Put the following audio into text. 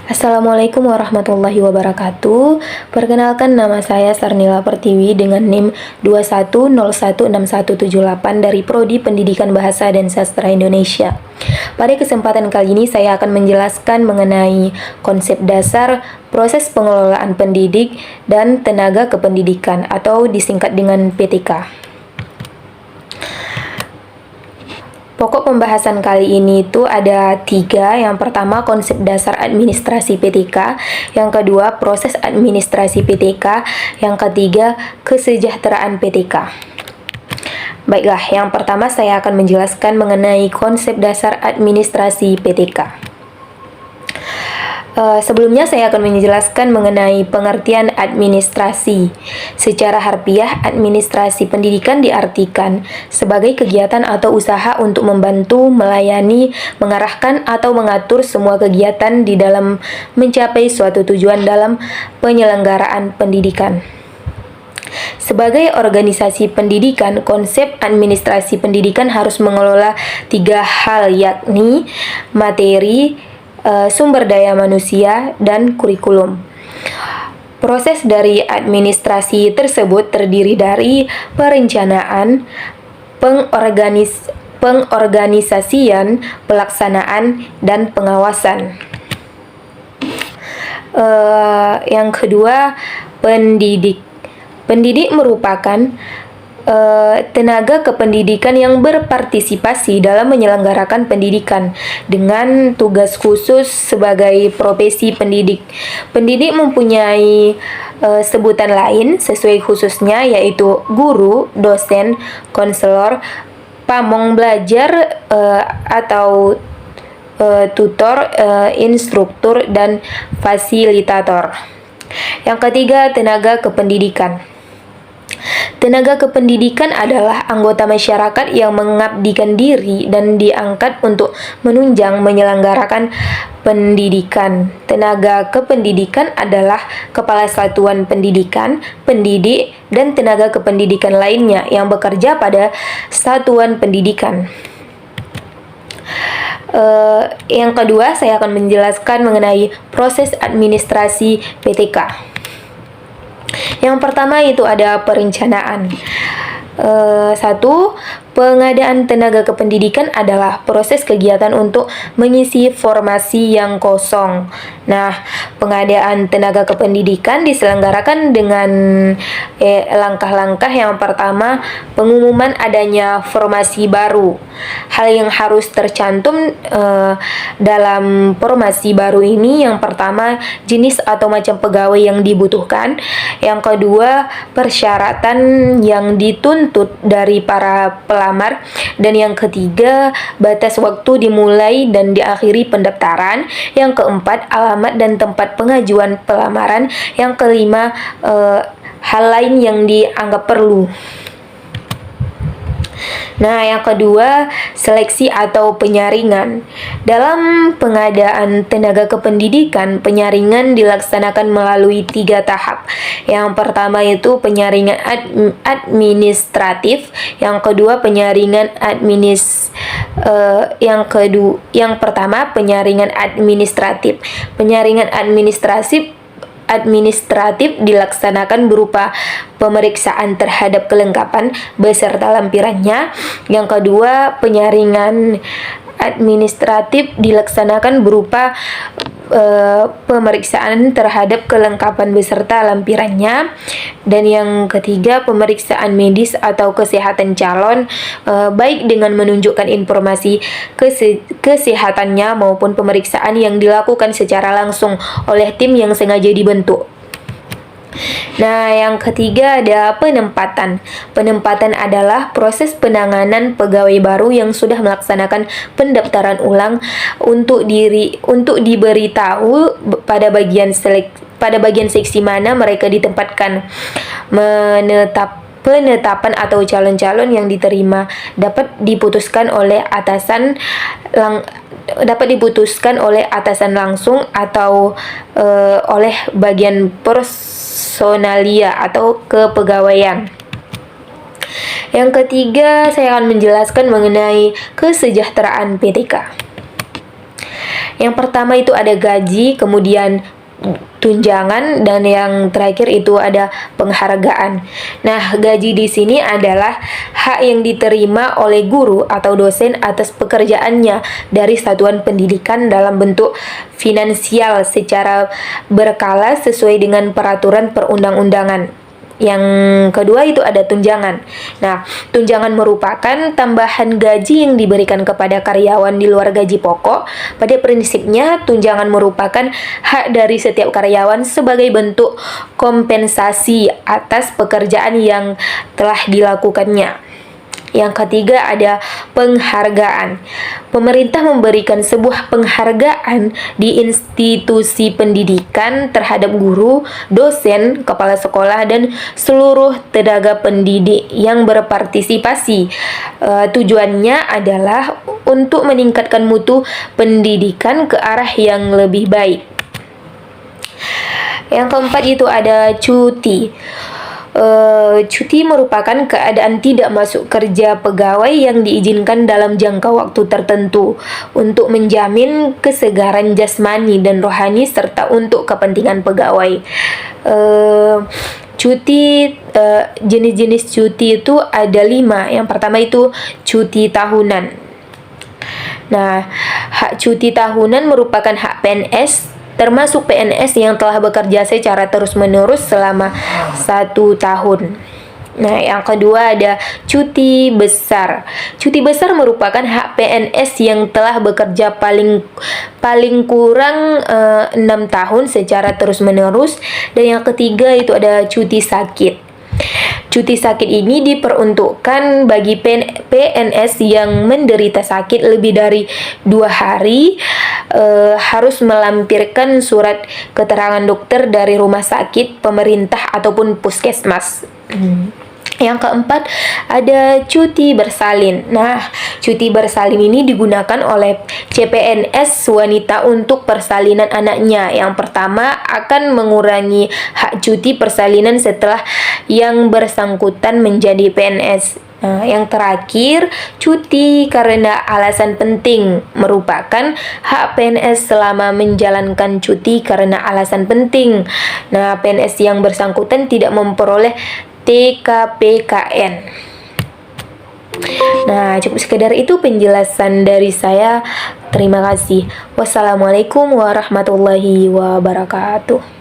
Assalamualaikum warahmatullahi wabarakatuh. Perkenalkan, nama saya Sarnila Pertiwi dengan NIM 21016178 dari Prodi Pendidikan Bahasa dan Sastra Indonesia. Pada kesempatan kali ini saya akan menjelaskan mengenai konsep dasar proses pengelolaan pendidik dan tenaga kependidikan atau disingkat dengan PTK. Pokok pembahasan kali ini itu ada 3. Yang pertama, konsep dasar administrasi PTK. Yang kedua, proses administrasi PTK. Yang ketiga, kesejahteraan PTK. Baiklah, yang pertama saya akan menjelaskan mengenai konsep dasar administrasi PTK. Sebelumnya saya akan menjelaskan mengenai pengertian administrasi. Secara harfiah, administrasi pendidikan diartikan sebagai kegiatan atau usaha untuk membantu, melayani, mengarahkan, atau mengatur semua kegiatan di dalam mencapai suatu tujuan dalam penyelenggaraan pendidikan. Sebagai organisasi pendidikan, konsep administrasi pendidikan harus mengelola 3 hal, yakni materi, sumber daya manusia, dan kurikulum. Proses dari administrasi tersebut terdiri dari perencanaan, pengorganisasian, pelaksanaan, dan pengawasan. Yang kedua, pendidik. Pendidik merupakan tenaga kependidikan yang berpartisipasi dalam menyelenggarakan pendidikan dengan tugas khusus sebagai profesi pendidik. Pendidik mempunyai sebutan lain sesuai khususnya, yaitu guru, dosen, konselor, pamong belajar atau tutor, instruktur, dan fasilitator. Yang ketiga, tenaga kependidikan. Tenaga kependidikan adalah anggota masyarakat yang mengabdikan diri dan diangkat untuk menunjang menyelenggarakan pendidikan. Tenaga kependidikan adalah kepala satuan pendidikan, pendidik, dan tenaga kependidikan lainnya yang bekerja pada satuan pendidikan. Yang kedua, saya akan menjelaskan mengenai proses administrasi PTK. Yang pertama itu ada perencanaan. 1. Pengadaan tenaga kependidikan adalah proses kegiatan untuk mengisi formasi yang kosong. Nah, pengadaan tenaga kependidikan diselenggarakan dengan langkah-langkah. Yang pertama, pengumuman adanya formasi baru. Hal yang harus tercantum dalam formasi baru ini, yang pertama, jenis atau macam pegawai yang dibutuhkan. Yang kedua, persyaratan yang dituntut dari para pelamar. Dan yang ketiga, batas waktu dimulai dan diakhiri pendaftaran. Yang keempat, alamat dan tempat pengajuan pelamaran. Yang kelima, hal lain yang dianggap perlu. Nah, yang kedua, seleksi atau penyaringan. Dalam pengadaan tenaga kependidikan, penyaringan dilaksanakan melalui 3 tahap. Yang pertama itu penyaringan administratif, yang kedua penyaringan yang pertama penyaringan administratif. Penyaringan administratif dilaksanakan berupa pemeriksaan terhadap kelengkapan beserta lampirannya. Yang kedua, penyaringan administratif dilaksanakan berupa pemeriksaan terhadap kelengkapan beserta lampirannya. Dan yang ketiga, pemeriksaan medis atau kesehatan calon, baik dengan menunjukkan informasi kesehatannya maupun pemeriksaan yang dilakukan secara langsung oleh tim yang sengaja dibentuk. Nah, yang ketiga ada penempatan. Penempatan adalah proses penanganan pegawai baru yang sudah melaksanakan pendaftaran ulang untuk diberitahu pada bagian seksi mana mereka ditempatkan. Penetapan atau calon-calon yang diterima dapat diputuskan oleh atasan langsung atau oleh bagian personalia atau kepegawaian. Yang ketiga, saya akan menjelaskan mengenai kesejahteraan PTK. Yang pertama itu ada gaji, kemudian tunjangan, dan yang terakhir itu ada penghargaan. Nah, gaji di sini adalah hak yang diterima oleh guru atau dosen atas pekerjaannya dari satuan pendidikan dalam bentuk finansial secara berkala sesuai dengan peraturan perundang-undangan. Yang kedua itu ada tunjangan. Nah, tunjangan merupakan tambahan gaji yang diberikan kepada karyawan di luar gaji pokok. Pada prinsipnya, tunjangan merupakan hak dari setiap karyawan sebagai bentuk kompensasi atas pekerjaan yang telah dilakukannya. Yang ketiga ada penghargaan. Pemerintah memberikan sebuah penghargaan di institusi pendidikan terhadap guru, dosen, kepala sekolah, dan seluruh tenaga pendidik yang berpartisipasi. Tujuannya adalah untuk meningkatkan mutu pendidikan ke arah yang lebih baik. Yang keempat itu ada cuti. Cuti merupakan keadaan tidak masuk kerja pegawai yang diizinkan dalam jangka waktu tertentu untuk menjamin kesegaran jasmani dan rohani serta untuk kepentingan pegawai. Jenis-jenis cuti itu ada 5. Yang pertama itu cuti tahunan. Nah, hak cuti tahunan merupakan hak PNS, termasuk PNS yang telah bekerja secara terus-menerus selama 1 tahun. Nah, yang kedua ada cuti besar. Cuti besar merupakan hak PNS yang telah bekerja paling kurang 6 tahun secara terus-menerus. Dan yang ketiga itu ada cuti sakit. Cuti sakit ini diperuntukkan bagi PNS yang menderita sakit lebih dari 2 hari, harus melampirkan surat keterangan dokter dari rumah sakit, pemerintah, ataupun puskesmas. Yang keempat, ada cuti bersalin. Nah, cuti bersalin ini digunakan oleh CPNS wanita untuk persalinan anaknya. Yang pertama, akan mengurangi hak cuti persalinan setelah yang bersangkutan menjadi PNS. Nah, yang terakhir, cuti karena alasan penting merupakan hak PNS selama menjalankan cuti karena alasan penting. Nah, PNS yang bersangkutan tidak memperoleh TKPKN. Nah, cukup sekedar itu penjelasan dari saya. Terima kasih. Wassalamualaikum warahmatullahi wabarakatuh.